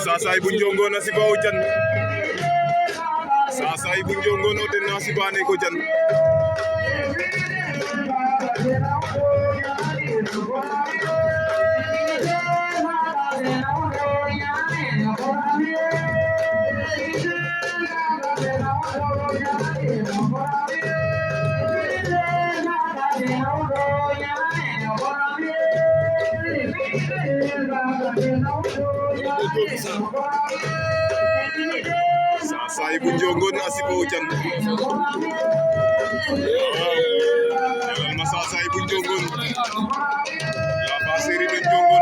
Sasa Ibun Jongo na si Baujan. Sasa Ibun Jongo notin na si Bane ko dyan. Sasa Ibun Jongo na si Baujan. Jangan masasa Ibun Jongo. Lapasi Ibun Jongo.